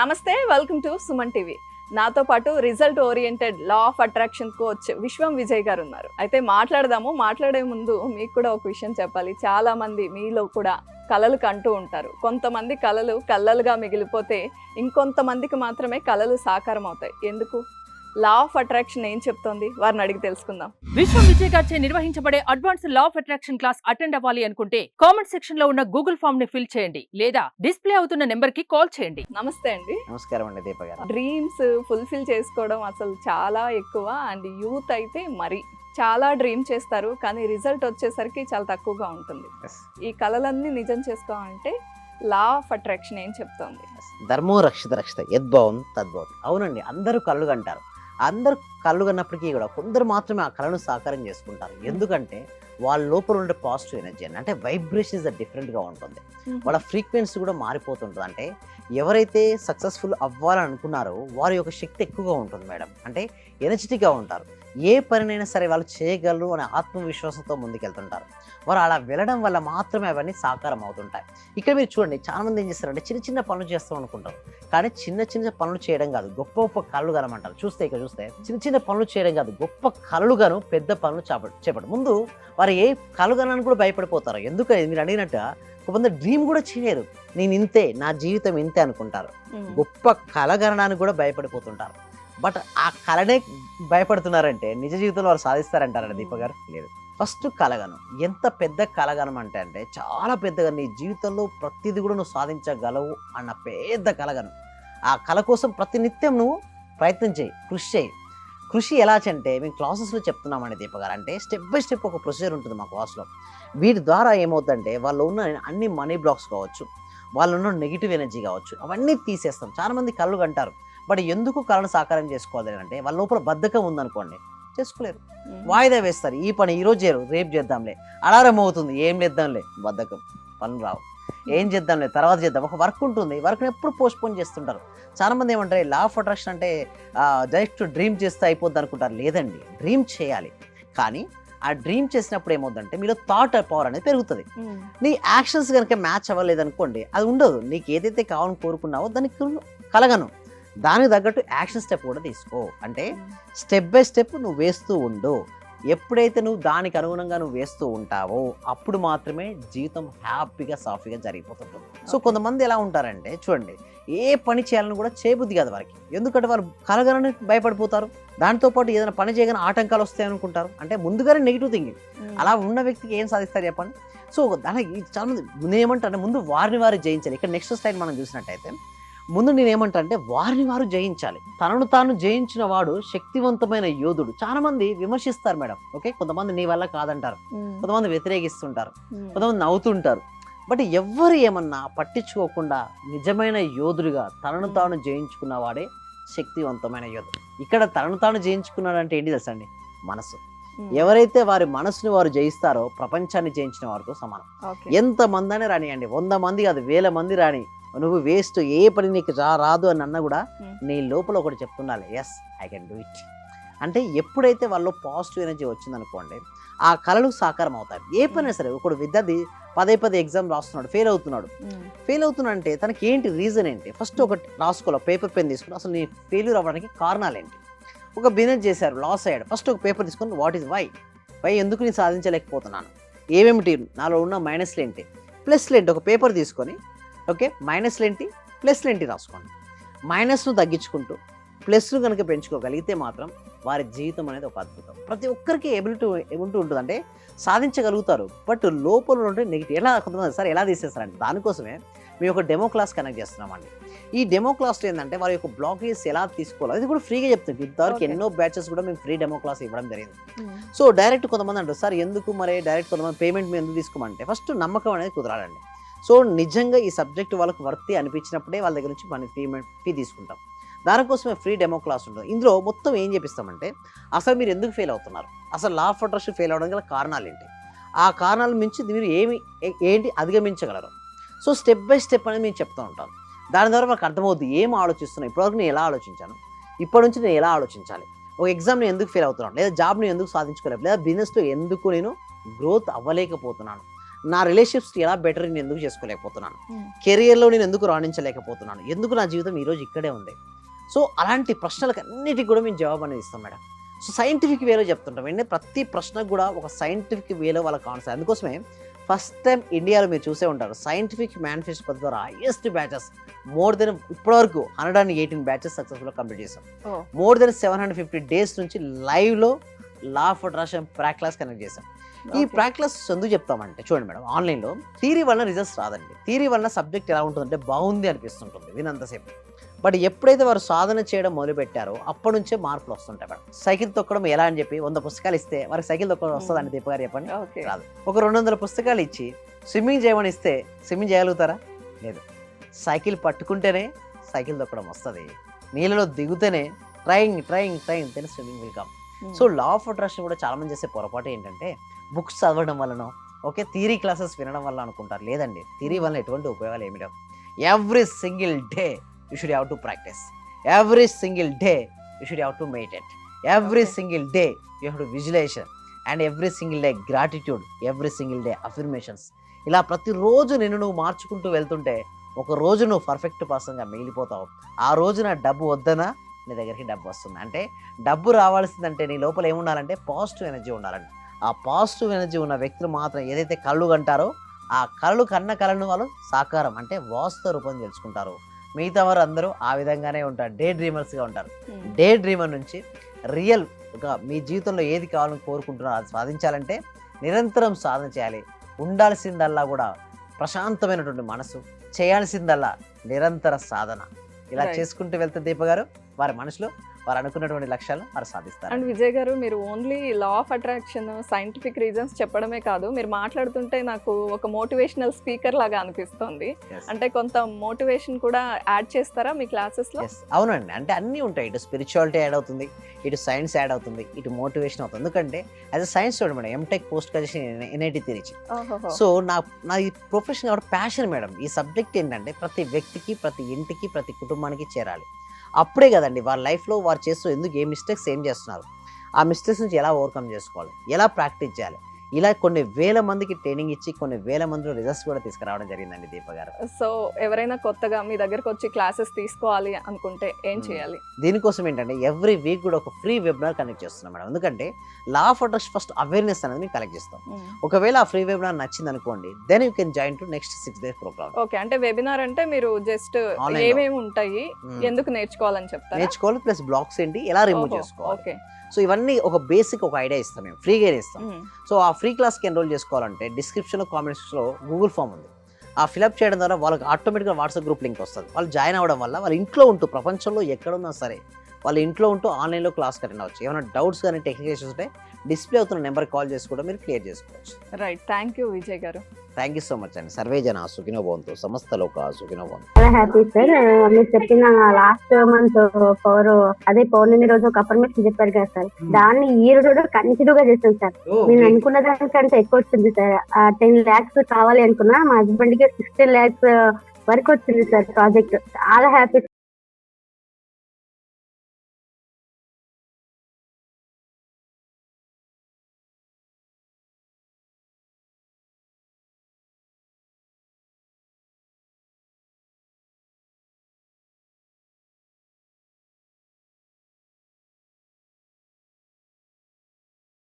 నమస్తే, welcome to Suman TV. నాతో పాటు result oriented law of attraction coach విశ్వం విజయ్ గారు ఉన్నారు. అయితే మాట్లాడే ముందు మీకు కూడా ఒక విషయం చెప్పాలి. చాలా మంది మీలో కూడా కలలు కంటూ ఉంటారు. కొంతమంది కలలు కలలుగా మిగిలిపోతే ఇంకొంతమందికి మాత్రమే కలలు సాకారం అవుతాయి. ఎందుకు? లా ఆఫ్ అట్రాక్షన్ ఏం చెప్తోంది? వారిని అడిగి తెలుసుకుందాం. విశ్వం విజయ్ గారిచే నిర్వహించబడే advance law of attraction class attend అవ్వాలి అనుకుంటే కామెంట్ సెక్షన్ లో ఉన్న గూగుల్ ఫామ్ ని ఫిల్ చేయండి లేదా డిస్ప్లే అవుతున్న నెంబర్ కి కాల్ చేయండి. నమస్తే అండి. నమస్కారం అండి దీప గారు. డ్రీమ్స్ ఫుల్ఫిల్ చేసుకోవడం అసలు చాలా ఎక్కువ, అండ్ యూత్ అయితే మరి చాలా డ్రీమ్ చేస్తారు, కానీ రిజల్ట్ వచ్చేసరికి చాలా తక్కువగా ఉంటుంది. ఈ కళలన్నీ నిజం చేసుకోవాలంటే లా ఆఫ్ అట్రాక్షన్ ఏం చెప్తోంది? ధర్మో రక్షిత రక్షిత యద్భవం తద్భవం. అవునండి, అందరూ కళ్ళు కంటారు. అందరు కళ్ళు కన్నప్పటికీ కూడా కొందరు మాత్రమే ఆ కళను సాకారం చేసుకుంటారు. ఎందుకంటే వాళ్ళ లోపల ఉండే పాజిటివ్ ఎనర్జీ అంటే వైబ్రేషన్స్ డిఫరెంట్గా ఉంటుంది. వాళ్ళ ఫ్రీక్వెన్సీ కూడా మారిపోతుంటుంది. అంటే ఎవరైతే సక్సెస్ఫుల్ అవ్వాలని అనుకున్నారో వారి యొక్క శక్తి ఎక్కువగా ఉంటుంది మేడం. అంటే ఎనర్జెటిక్గా ఉంటారు. ఏ పనినైనా సరే వాళ్ళు చేయగలరు అనే ఆత్మవిశ్వాసంతో ముందుకెళ్తుంటారు. వారు అలా వెళ్ళడం వల్ల మాత్రమే అవన్నీ సాకారం అవుతుంటాయి. ఇక్కడ మీరు చూడండి, చాలామంది ఏం చేస్తారంటే చిన్న చిన్న పనులు చేస్తాం అనుకుంటారు, కానీ చిన్న చిన్న పనులు చేయడం కాదు గొప్ప గొప్ప కళ్ళు కనమంటారు. చూస్తే చిన్న చిన్న పనులు చేయడం కాదు, గొప్ప కళ్ళుగాను పెద్ద పనులు చేపట్టు. ముందు వారు ఏ కలుగనని కూడా భయపడిపోతారు. ఎందుకని మీరు అడిగినట్టు కొంతమంది డ్రీమ్ కూడా చేయలేరు. నేను ఇంతే, నా జీవితం ఇంతే అనుకుంటారు. గొప్ప కలగనడానికి కూడా భయపడిపోతుంటారు. బట్ ఆ కళనే భయపడుతున్నారంటే నిజ జీవితంలో వారు సాధిస్తారంటారండి దీప గారు? లేదు. ఫస్ట్ కలగను ఎంత పెద్ద కలగనం అంటే చాలా పెద్దగా నీ జీవితంలో ప్రతిదీ కూడా నువ్వు సాధించగలవు అన్న పెద్ద కలగను. ఆ కళ కోసం ప్రతినిత్యం నువ్వు ప్రయత్నం చేయి, కృషి చేయి. కృషి ఎలా అంటే మేము క్లాసెస్లో చెప్తున్నామండి దీప గారు. అంటే స్టెప్ బై స్టెప్ ఒక ప్రొసీజర్ ఉంటుంది మా క్లాస్లో. వీటి ద్వారా ఏమవుతుందంటే వాళ్ళు ఉన్న అన్ని మనీ బ్లాక్స్ కావచ్చు, వాళ్ళు ఉన్న నెగిటివ్ ఎనర్జీ కావచ్చు, అవన్నీ తీసేస్తాం. చాలామంది కళ్ళు కంటారు, బట్ ఎందుకు కళను సాకారం చేసుకోవాలి అంటే వాళ్ళ లోపల బద్ధకం ఉందనుకోండి, చేసుకోలేరు. వాయిదా వేస్తారు. ఈ పని ఈరోజు చేయరు, రేపు చేద్దాంలే. అలారం అవుతుంది, ఏం చేద్దాంలే, బద్ధకం, పనులు రావు. ఏం చేద్దాంలే, తర్వాత చేద్దాం. ఒక వర్క్ ఉంటుంది, వర్క్ని ఎప్పుడు పోస్ట్పోన్ చేస్తుంటారు. చాలామంది ఏమంటారు లా ఆఫ్ అట్రాక్షన్ అంటే డైరెక్ట్ డ్రీమ్ చేస్తే అయిపోద్ది అనుకుంటారు. లేదండి, డ్రీమ్ చేయాలి. కానీ ఆ డ్రీమ్ చేసినప్పుడు ఏమవుతుందంటే మీలో థాట్ పవర్ అనేది పెరుగుతుంది. నీ యాక్షన్స్ కనుక మ్యాచ్ అవ్వలేదు అనుకోండి, అది ఉండదు. నీకు ఏదైతే కావాలని కోరుకున్నావో దానికి కలగను. దానికి తగ్గట్టు యాక్షన్ స్టెప్ కూడా తీసుకో. అంటే స్టెప్ బై స్టెప్ నువ్వు వేస్తూ ఉండు. ఎప్పుడైతే నువ్వు దానికి అనుగుణంగా నువ్వు వేస్తూ ఉంటావో అప్పుడు మాత్రమే జీవితం హ్యాపీగా సాఫీగా జరిగిపోతుంటుంది. సో కొంతమంది ఎలా ఉంటారంటే చూడండి, ఏ పని చేయాలని కూడా చేయబుద్ధి కాదు వారికి. ఎందుకంటే వారు కలగనని భయపడిపోతారు. దాంతోపాటు ఏదైనా పని చేయగానే ఆటంకాలు వస్తాయి అనుకుంటారు. అంటే ముందుగానే నెగిటివ్ థింకింగ్. అలా ఉన్న వ్యక్తికి ఏం సాధిస్తారు చెప్పండి? సో దానికి చాలా మంది నేనేమంటారంటే ముందు వారిని వారు జయించాలి. ఇక్కడ నెక్స్ట్ స్లైడ్ మనం చూసినట్టయితే ముందు నేనేమంటే వారిని వారు జయించాలి. తనను తాను జయించిన వాడు శక్తివంతమైన యోధుడు. చాలా మంది విమర్శిస్తారు మేడం. ఓకే, కొంతమంది నీ వల్ల కాదంటారు, కొంతమంది వ్యతిరేకిస్తుంటారు, కొంతమంది నవ్వుతుంటారు. బట్ ఎవ్వరు ఏమన్నా పట్టించుకోకుండా నిజమైన యోధుడిగా తనను తాను జయించుకున్న వాడే శక్తివంతమైన యోధుడు. ఇక్కడ తనను తాను జయించుకున్నాడంటే ఏంటి తెలుసా అండి? మనసు. ఎవరైతే వారి మనసుని వారు జయిస్తారో ప్రపంచాన్ని జయించిన వారితో సమానం. ఎంత మంది రానియండి, 100 మంది కాదు, 1000 మంది రాని, నువ్వు వేస్ట్, ఏ పని నీకు రాదు అని అన్నా కూడా నీ లోపల ఒకటి చెప్తుండాలి, yes I can do it. అంటే ఎప్పుడైతే వాళ్ళు పాజిటివ్ ఎనర్జీ వచ్చిందనుకోండి, ఆ కళలు సాకారం అవుతాయి. ఏ పని సరే, ఒకడు విద్యార్థి పదే ఎగ్జామ్ రాస్తున్నాడు, ఫెయిల్ అవుతున్నాడు అంటే తనకి ఏంటి రీజన్ ఏంటి? ఫస్ట్ ఒకటి రాసుకోవాలి, పేపర్ పెన్ తీసుకుని అసలు నీ ఫెయిల్యూర్ అవ్వడానికి కారణాలు ఏంటి. ఒక బిజినెస్ చేశారు, లాస్ అయ్యాడు, ఫస్ట్ ఒక పేపర్ తీసుకొని వాట్ ఈజ్ వై ఎందుకు నేను సాధించలేకపోతున్నాను, ఏమేమిటి నాలో ఉన్న మైనస్లు ఏంటి, ప్లస్లు ఏంటి, ఒక పేపర్ తీసుకొని ఓకే మైనస్లు ఏంటి ప్లస్లు ఏంటి రాసుకోండి. మైనస్ను తగ్గించుకుంటూ ప్లస్ను కనుక పెంచుకోగలిగితే మాత్రం వారి జీవితం అనేది ఒక అద్భుతం. ప్రతి ఒక్కరికి ఎబిలిటీ ఉంటుంది, అంటే సాధించగలుగుతారు. బట్ లోపల ఉంటే నెగిటివ్ కొంతమంది సార్ ఎలా తీసేస్తారంటే దానికోసమే మేము ఒక డెమో క్లాస్ కనెక్ట్ చేస్తున్నామండి. ఈ డెమో క్లాస్లో ఏంటంటే వారి యొక్క బ్లాకేజ్ ఎలా తీసుకోవాలి అది కూడా ఫ్రీగా చెప్తుంది. ఇంతవరకు ఎన్నో బ్యాచెస్ కూడా మేము ఫ్రీ డెమో క్లాస్ ఇవ్వడం జరిగింది. సో డైరెక్ట్ కొంతమంది అంటారు సార్ ఎందుకు మరి డైరెక్ట్ కొంతమంది పేమెంట్ మేము ఎందుకు తీసుకోమంటే ఫస్ట్ నమ్మకం అనేది కుదరాలండి. సో నిజంగా ఈ సబ్జెక్ట్ వాళ్ళకు వర్తి అనిపించినప్పుడే వాళ్ళ దగ్గర నుంచి మనం ఫీ తీసుకుంటాం. దానికోసమే ఫ్రీ డెమో క్లాస్ ఉంటుంది. ఇందులో మొత్తం ఏం చేపిస్తామంటే అసలు మీరు ఎందుకు ఫెయిల్ అవుతున్నారు, అసలు లా ఆఫ్ అట్రాక్షన్ ఫెయిల్ అవడం గల కారణాలు ఏంటి, ఆ కారణాల మించి మీరు ఏంటి అధిగమించగలరు. సో స్టెప్ బై స్టెప్ అనేది మేము చెప్తూ ఉంటాం. దాని ద్వారా మనకు అర్థమవుతుంది ఏం ఆలోచిస్తున్నాను, ఇప్పటివరకు నేను ఎలా ఆలోచించాను, ఇప్పటి నుంచి నేను ఎలా ఆలోచించాలి, ఒక ఎగ్జామ్ నేను ఎందుకు ఫెయిల్ అవుతున్నాను, లేదా జాబ్ నేను ఎందుకు సాధించుకోలేదు, లేదా బిజినెస్లో ఎందుకు నేను గ్రోత్ అవ్వలేకపోతున్నాను, నా రిలేషన్షిప్స్ ఎలా బెటర్ నేను ఎందుకు చేసుకోలేకపోతున్నాను, Hmm. కెరియర్లో నేను ఎందుకు రాణించలేకపోతున్నాను, ఎందుకు నా జీవితం ఈరోజు ఇక్కడే ఉంది. సో అలాంటి ప్రశ్నలకు అన్నిటికీ కూడా మేము జవాబు అనేది ఇస్తాం మేడం. సో సైంటిఫిక్ వేలో చెప్తుంటాం అంటే ప్రతి ప్రశ్నకు కూడా ఒక సైంటిఫిక్ వేలో వాళ్ళకి ఆన్సర్. అందుకోసమే ఫస్ట్ టైం ఇండియాలో మీరు చూసే ఉంటారు సైంటిఫిక్ మేనిఫెస్టో పద్ధతి ద్వారా హైయెస్ట్ బ్యాచెస్ మోర్ దెన్ ఇప్పటివరకు 118 బ్యాచెస్ సక్సెస్ఫుల్గా కంప్లీట్ చేసాం. Oh. మోర్ దెన్ 750 డేస్ నుంచి లైవ్లో లా of attraction Praak class connect చేసాం. ఈ Okay. ప్రాక్ క్లాస్ ఎందుకు చెప్తామంటే చూడండి మేడం, ఆన్లైన్లో థియరీ వల్ల రిజల్ట్స్ రాదండి. థియరీ వల్ల సబ్జెక్ట్ ఎలా ఉంటుందంటే బాగుంది అనిపిస్తుంటుంది వినంతసేపు, బట్ ఎప్పుడైతే వారు సాధన చేయడం మొదలు పెట్టారో అప్పటి నుంచే మార్పులు వస్తుంటాయి మేడం. సైకిల్ తొక్కడం ఎలా అని చెప్పి 100 పుస్తకాలు ఇస్తే వారికి సైకిల్ తొక్కడం వస్తుందండి దీప గారు చెప్పండి? Okay. రాదు. ఒక 200 పుస్తకాలు ఇచ్చి స్విమ్మింగ్ చేయమని ఇస్తే స్విమ్మింగ్ చేయగలుగుతారా? లేదు. సైకిల్ పట్టుకుంటేనే సైకిల్ తొక్కడం వస్తుంది, నీళ్ళలో దిగుతేనే trying then swimming will come. Hmm. So law of attraction కూడా చాలా మంది చేసే పొరపాటు ఏంటంటే బుక్స్ చదవడం వల్లనో ఓకే థియరీ క్లాసెస్ వినడం వల్ల అనుకుంటారు. లేదండి, థియరీ వల్ల ఎటువంటి ఉపయోగాలు ఏమిటో. Every single day you should have to practise, every single day you should have to meditate, every Okay. Single day you have to visualization and every single day gratitude, every single day affirmations. ఇలా ప్రతిరోజు నిన్ను నువ్వు మార్చుకుంటూ వెళ్తుంటే ఒక రోజు నువ్వు perfect పర్సన్గా మిగిలిపోతావు. ఆ రోజున డబ్బు వద్దనా నీ దగ్గరికి డబ్బు వస్తుంది. అంటే డబ్బు రావాల్సిందంటే నీ లోపల ఏముండాలంటే పాజిటివ్ ఎనర్జీ ఉండాలండి. ఆ పాజిటివ్ ఎనర్జీ ఉన్న వ్యక్తులు మాత్రం ఏదైతే కళ్ళు కంటారో ఆ కళ్ళు కన్న కళను వాళ్ళు సాకారం అంటే వాస్తవ రూపం తెలుసుకుంటారు. మిగతా వారు అందరూ ఆ విధంగానే ఉంటారు, డే డ్రీమర్స్గా ఉంటారు. Hmm. డే డ్రీమర్ నుంచి రియల్ మీ జీవితంలో ఏది కావాలని కోరుకుంటున్నారో అది సాధించాలంటే నిరంతరం సాధన చేయాలి. ఉండాల్సిందల్లా కూడా ప్రశాంతమైనటువంటి మనసు, చేయాల్సిందల్లా నిరంతర సాధన. ఇలా Right. చేసుకుంటూ వెళ్తే దీప గారు వారి మనసులో వారు అనుకున్నటువంటి లక్ష్యాలు వారు సాధిస్తారు. అండ్ విజయ్ గారు, మీరు only law of attraction scientific reasons చెప్పడమే కాదు, మీరు మాట్లాడుతుంటే నాకు ఒక మోటివేషనల్ స్పీకర్ లాగా అనిపిస్తుంది. Yes. అంటే కొంత మోటివేషన్ కూడా యాడ్ చేస్తారా మీ క్లాసెస్ లో? Yes. అవునండి, అంటే అన్నీ ఉంటాయి. ఇటు స్పిరిచువాలిటీ యాడ్ అవుతుంది, ఇటు సైన్స్ యాడ్ అవుతుంది, ఇటు మోటివేషన్ అవుతుంది. ఎందుకంటే as a science student madam, MTech post graduation NIT Trichy. ఓహోహో. సో నా ఈ ప్రొఫెషన్ కాబట్టి ప్యాషన్ మేడం. ఈ సబ్జెక్ట్ ఏంటంటే ప్రతి వ్యక్తికి, ప్రతి ఇంటికి, ప్రతి కుటుంబానికి చేరాలి. అప్పుడే కదండి వారి లైఫ్లో వారు చేస్తూ ఎందుకు ఏ మిస్టేక్స్ ఏం చేస్తున్నారు, ఆ మిస్టేక్స్ నుంచి ఎలా ఓవర్కమ్ చేసుకోవాలి, ఎలా ప్రాక్టీస్ చేయాలి, ఇలా కొన్ని వేల మందికి ట్రైనింగ్ ఇచ్చి కొన్ని వేల మందిలో రిజల్ట్స్ కూడా తీసుకురావడం జరిగిందండి దీప గారు. సో ఎవరైనా కొత్తగా మీ దగ్గరకు వచ్చి క్లాసెస్ తీసుకోవాలి అనుకుంటే ఏం చేయాలి? దీనికోసం ఏంటంటే ఎవ్రీ వీక్ కూడా ఒక ఫ్రీ వెబినార్ కనెక్ట్ చేస్తున్నాం మేడం. ఎందుకంటే లా ఆఫ్ అట్రాక్షన్ ఫస్ట్ అవేర్నెస్ అనేది మేము కలెక్ట్ చేస్తాం. ఒకవేళ ఆ ఫ్రీ వెబినార్ నచ్చింది అనుకోండి, then you can join to next 6 days programme. Okay, అంటే వెబినార్ అంటే మీరు జస్ట్ Online లో. ఏమేమి ఉంటాయి, ఎందుకు నేర్చుకోవాలని చెప్తారా? నేర్చుకోవాలి, ప్లస్ బ్లాక్స్ ఏంటి, ఎలా రిమూవ్ చేసుకోవాలి. ఓకే. సో ఇవన్నీ ఒక బేసిక్ ఒక ఐడియా ఇస్తాం, మేము ఫ్రీగా ఇస్తాం. సో ఆ ఫ్రీ క్లాస్కి ఎన్రోల్ చేసుకోవాలంటే డిస్క్రిప్షన్లో కామెంట్స్లో గూగుల్ ఫామ్ ఉంది. ఆ ఫిలప్ చేయడం ద్వారా వాళ్ళకి ఆటోమేటిక్గా వాట్సాప్ గ్రూప్ లింక్ వస్తుంది. వాళ్ళు జాయిన్ అవ్వడం వల్ల వాళ్ళ ఇంట్లో ఉంటూ ప్రపంచంలో ఎక్కడున్నా సరే వాళ్ళ ఇంట్లో ఉంటూ ఆన్లైన్లో క్లాస్ అటెండ్ అవ్వచ్చు. ఏమైనా డౌట్స్ కానీ టెక్నికల్ ఇష్యూస్ ఉంటే డిస్ప్లే అవుతున్న నెంబర్కి కాల్ చేసి కూడా మీరు క్లియర్ చేసుకోవచ్చు. రైట్, థ్యాంక్ యూ విజయ్ గారు. థ్యాంక్ యూ సో మచ్ అండి. సర్వే జన సుఖినో భవంతు, సమస్త లోక సుఖినో భవంతు. చాలా హ్యాపీ సార్. మీరు చెప్పిన లాస్ట్ మంత్ పౌర్ణమి రోజు ఒక అఫర్మేషన్ చెప్పారు కదా సార్, దాన్ని ఈ రోజు కంటిన్యూ గా చేస్తాను సార్. నేను అనుకున్న దానికంటే ఎక్కువ వచ్చింది సార్. 10 lakhs కావాలి అనుకున్నా, మా హస్బెండ్ కి 16 lakhs వరకు వచ్చింది సార్ ప్రాజెక్ట్. చాలా హ్యాపీ